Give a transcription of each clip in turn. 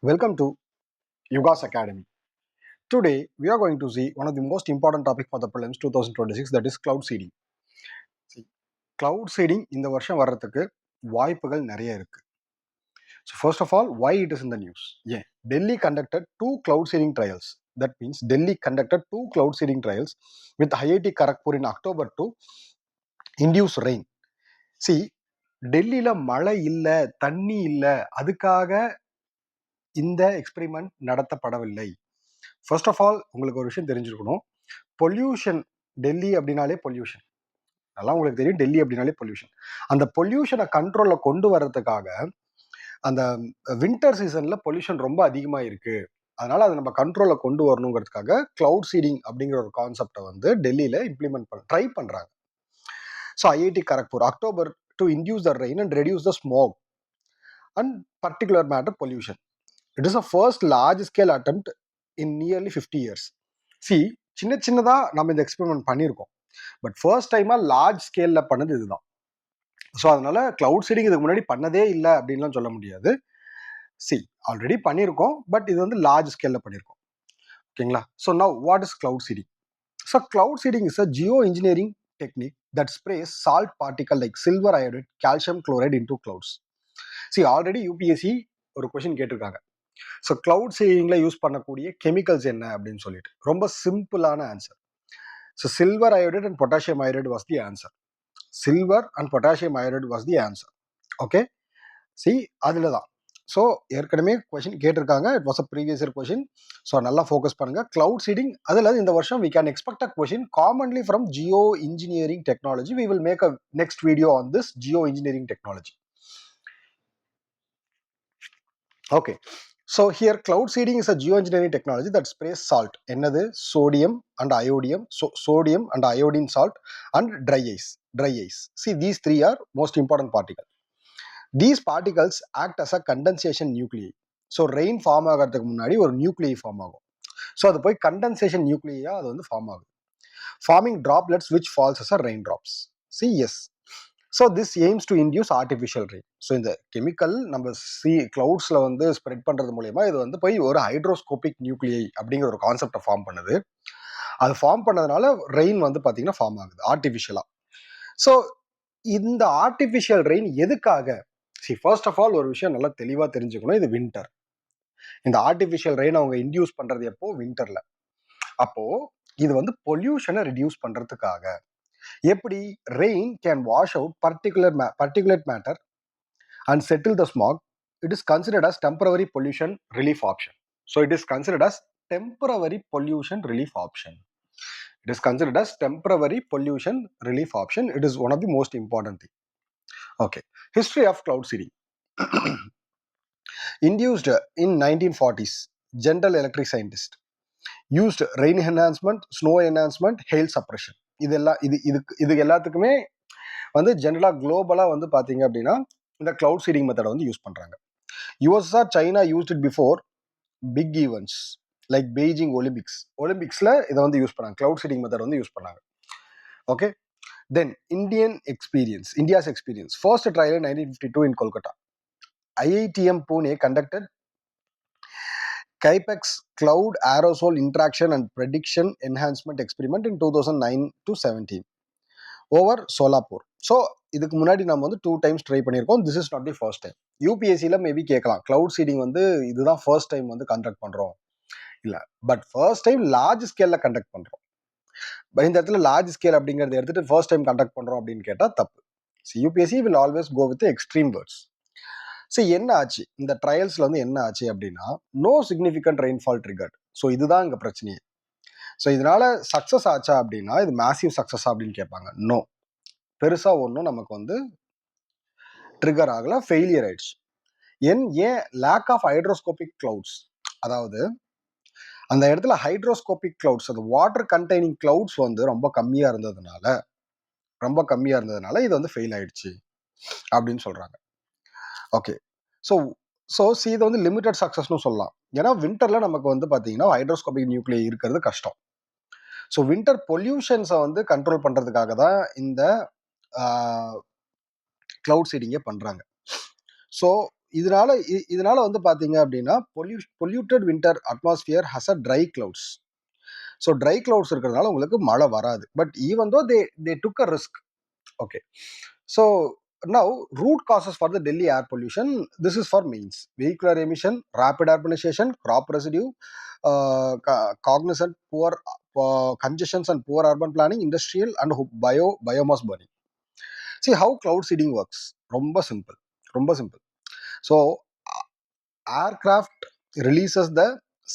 Welcome to Yuga's Academy. Today, we are going to see one of the most important topic for the prelims 2026, that is cloud seeding. See, cloud seeding இந்த வருஷம் வர்றதுக்கு வாய்ப்புகள் நிறைய இருக்கு. So first of all, why it is in the news? Yeah, Delhi conducted two cloud seeding trials. That means Delhi conducted two cloud seeding trials with IIT Kharagpur in October to induce rain. See, டெல்லியில மழை இல்லை, தண்ணி இல்லை, அதுக்காக இந்த experiment நடத்தப்படவில்லை. First of all உங்களுக்கு ஒரு விஷயம் தெரிஞ்சிருக்கணும். பொல்யூஷன், டெல்லி அப்படின்னாலே பொல்யூஷன், அதெல்லாம் உங்களுக்கு தெரியும். டெல்லி அப்படின்னாலே பொல்யூஷன். அந்த பொல்யூஷனை கண்ட்ரோலில் கொண்டு வர்றதுக்காக அந்த வின்டர் சீசனில் பொல்யூஷன் ரொம்ப அதிகமாக இருக்குது, அதனால் அதை நம்ம கண்ட்ரோலில் கொண்டு வரணுங்கிறதுக்காக கிளவுட் சீடிங் அப்படிங்கிற ஒரு கான்செப்டை வந்து டெல்லியில் இம்ப்ளிமெண்ட் ட்ரை பண்ணுறாங்க. So IIT Kharagpur October to induce the rain and reduce the smoke and particular matter pollution. It is a first large scale attempt in nearly 50 years. C, சின்னதாக நம்ம இந்த எக்ஸ்பெரிமெண்ட் பண்ணியிருக்கோம், பட் ஃபர்ஸ்ட் டைமாக large ஸ்கேலில் பண்ணது இதுதான். So அதனால cloud seeding இதுக்கு முன்னாடி பண்ணதே இல்லை அப்படின்லாம் சொல்ல முடியாது. சி, ஆல்ரெடி பண்ணியிருக்கோம், பட் இது வந்து லார்ஜ் ஸ்கேலில் பண்ணியிருக்கோம். ஓகேங்களா? So now what is cloud seeding? So cloud seeding is a Jio engineering technique that spreads salt particle like silver iodide, calcium chloride into clouds. C, already UPSC ஒரு question கேட்டிருக்காங்க. So cloud சீடிங்கில் use பண்ணக்கூடிய chemicals என்ன அப்படின்னு சொல்லிட்டு ரொம்ப சிம்பிளான answer. So silver iodide and potassium iodide was the answer. Silver and potassium iodide was the answer. Okay, C, அதில் தான். ஸோ ஏற்கனவே கொஷின் கேட்டிருக்காங்க, it was a previous year question. So நல்லா ஃபோக்கஸ் பண்ணுங்க. கிளவுட் சீடிங், அதில் இந்த வருஷம் we can expect a question commonly from geo engineering technology. We will make a next video on this geo engineering technology. Okay, so here cloud seeding is a geoengineering technology that sprays salt, என்னது, sodium and iodium, sodium and iodine salt and dry ice. See, these three are most important particles. These particles act as a condensation nuclei. So rain form ஆகிறதுக்கு முன்னாடி ஒரு நியூக்ளியை form ஆகும். So அது போய் condensation நியூக்ளியா அது வந்து form ஆகுது, forming droplets which falls as a raindrops. See, yes. So this aims to induce artificial rain. So இந்த கெமிக்கல் நம்ம கிளவுட்ஸில் வந்து ஸ்ப்ரெட் பண்ணுறது மூலயமா இது வந்து போய் ஒரு ஹைட்ரோஸ்கோபிக் நியூக்ளியை அப்படிங்கிற ஒரு கான்செப்டை ஃபார்ம் பண்ணுது. அது ஃபார்ம் பண்ணதுனால ரெயின் வந்து பார்த்தீங்கன்னா ஃபார்ம் ஆகுது ஆர்டிஃபிஷியலாக. ஸோ இந்த ஆர்டிஃபிஷியல் ரெயின் எதுக்காக? ஃபர்ஸ்ட் ஆஃப் ஆல் ஒரு விஷயம் நல்லா தெளிவாக தெரிஞ்சுக்கணும், இது வின்டர். இந்த ஆர்டிஃபிஷியல் ரெயின் அவங்க இன்டியூஸ் பண்ணுறது எப்போ? வின்டரில். அப்போது இது வந்து பொல்யூஷனை ரிடியூஸ் பண்ணுறதுக்காக. எப்படி? Rain can wash out particulate matter and settle the smog. It is considered as temporary pollution relief option. So it is considered as temporary pollution relief option. It is considered as temporary pollution relief option. It is one of the most important thing. Okay, history of cloud seeding. Induced in 1940s, General Electric scientist used rain enhancement, snow enhancement, hail suppression. இது எல்லாத்துக்குமே வந்து ஜென்ரலா குளோபலா வந்து பாத்தீங்க அப்படின்னா இந்த cloud seeding மெத்தடை வந்து யூஸ் பண்றாங்க. USA, China used it before big events like Beijing ஒலிம்பிக்ஸ்ல இதை வந்து யூஸ் பண்ணாங்க, கிளவுட் சீடிங் மெத்தட் வந்து யூஸ் பண்ணாங்க. Okay, then India's experience. First trial in 1952 in Kolkata. IITM Pune conducted KAIPEX Cloud Aerosol Interaction and Prediction Enhancement Experiment in 2009 to 17 over Solapur. So இதுக்கு முன்னாடி நம்ம வந்து 2 times ட்ரை பண்ணியிருக்கோம். This is not the first time. யூபிஎஸ்சியில் maybe கேட்கலாம், cloud seeding வந்து இதுதான் first time வந்து கண்டக்ட் பண்ணுறோம் இல்லை, பட் ஃபர்ஸ்ட் டைம் லார்ஜ் ஸ்கேலில் கண்டக்ட் பண்ணுறோம். இந்த இடத்துல லார்ஜ் ஸ்கேல் அப்படிங்கிறத எடுத்துட்டு ஃபர்ஸ்ட் டைம் கண்டக்ட் பண்ணுறோம் அப்படின்னு கேட்டால் தப்பு. UPSC will always go with extreme words. சரி, என்ன ஆச்சு இந்த ட்ரையல்ஸில் வந்து? என்ன ஆச்சு அப்படின்னா, no significant rainfall triggered. So இதுதான் இங்கே பிரச்சனையே. ஸோ இதனால சக்ஸஸ் ஆச்சா அப்படின்னா, இது மேசிவ் சக்ஸஸ் அப்படின்னு கேட்பாங்க. நோ, பெருசாக ஒன்றும் நமக்கு வந்து ட்ரிகர் ஆகல, ஃபெயிலியர் ஆயிடுச்சு. ஏன்? Lack of hygroscopic clouds. அதாவது அந்த இடத்துல ஹைட்ரோஸ்கோபிக் கிளவுட்ஸ், அந்த வாட்டர் கண்டெய்னிங் கிளவுட்ஸ் வந்து ரொம்ப கம்மியாக இருந்ததுனால இது வந்து ஃபெயில் ஆயிடுச்சு அப்படின்னு சொல்றாங்க. ஓகே, ஸோ இது வந்து லிமிட்டட் சக்ஸஸ்னு சொல்லலாம். ஏன்னா வின்டர்ல நமக்கு வந்து பார்த்தீங்கன்னா ஹைட்ரோஸ்கோபிக் நியூக்ளியை இருக்கிறது கஷ்டம். ஸோ வின்டர் பொல்யூஷன்ஸை வந்து கண்ட்ரோல் பண்ணுறதுக்காக தான் இந்த கிளவுட் சீடிங்கே பண்ணுறாங்க. ஸோ இதனால வந்து பார்த்தீங்க அப்படின்னா polluted winter atmosphere has a try clouds. So try clouds இருக்கிறதுனால உங்களுக்கு மழை வராது. But even though they took a risk. Okay. So now root causes for the Delhi air pollution. This is for means vehicular emission, rapid urbanization, crop residue, cognizant poor congestions and poor urban planning, industrial and biomass burning. See how cloud seeding works. Romba simple. Romba simple. So aircraft releases the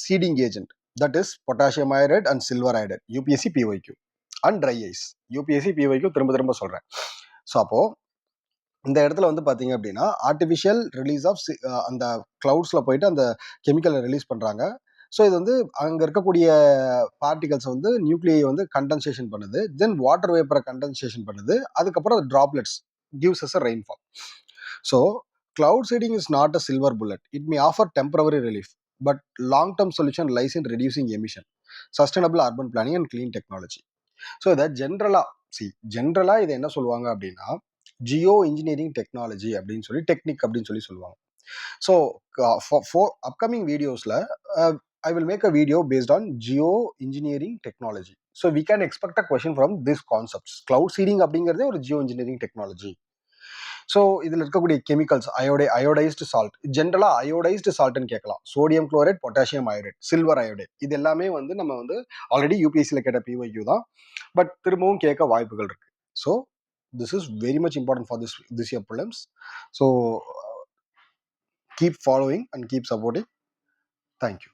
seeding agent, that is potassium iodide and silver iodide, UPSC PYQ, and dry ice. UPSC PYQ திரும்ப திரும்ப சொல்றேன். So அப்போ இந்த இடத்துல வந்து பார்த்தீங்க அப்படின்னா artificial release of அந்த கிளவுட்ஸில் போயிட்டு அந்த கெமிக்கலை ரிலீஸ் பண்ணுறாங்க. ஸோ இது வந்து அங்கே இருக்கக்கூடிய பார்ட்டிகல்ஸ் வந்து நியூக்ளியை வந்து கண்டென்சேஷன் பண்ணுது, தென் வாட்டர் வேப்பரை கண்டென்சேஷன் பண்ணுது, அதுக்கப்புறம் அது droplets gives as a rainfall. So cloud seeding is not a silver bullet. It may offer temporary relief, but long-term solution lies in reducing emission, sustainable urban planning and clean technology. So இதை ஜென்ரலா இதை என்ன சொல்லுவாங்க அப்படின்னா Jio engineering technology அப்படின்னு சொல்லி technique அப்படின்னு சொல்லி சொல்லுவாங்க. ஸோ ஃபார் அப்கமிங் வீடியோஸில் I will make a video based on geo engineering technology. So we can expect a question from this concepts. Cloud seeding அப்படிங்கிறதே ஒரு ஜியோ இன்ஜினியரிங் டெக்னாலஜி. ஸோ இதில் இருக்கக்கூடிய கெமிக்கல்ஸ் அயோடைஸ்டு சால்ட், ஜென்ரலாக iodised சால்ட்னு கேட்கலாம். Sodium chloride, potassium iodide, silver iodide, இது எல்லாமே வந்து நம்ம வந்து ஆல்ரெடி யூபிஎஸ்சியில் கேட்ட பிஒய்யூ தான், பட் திரும்பவும் கேட்க வாய்ப்புகள் இருக்கு. So this is very much important for this year prelims. So keep following and keep supporting. Thank you.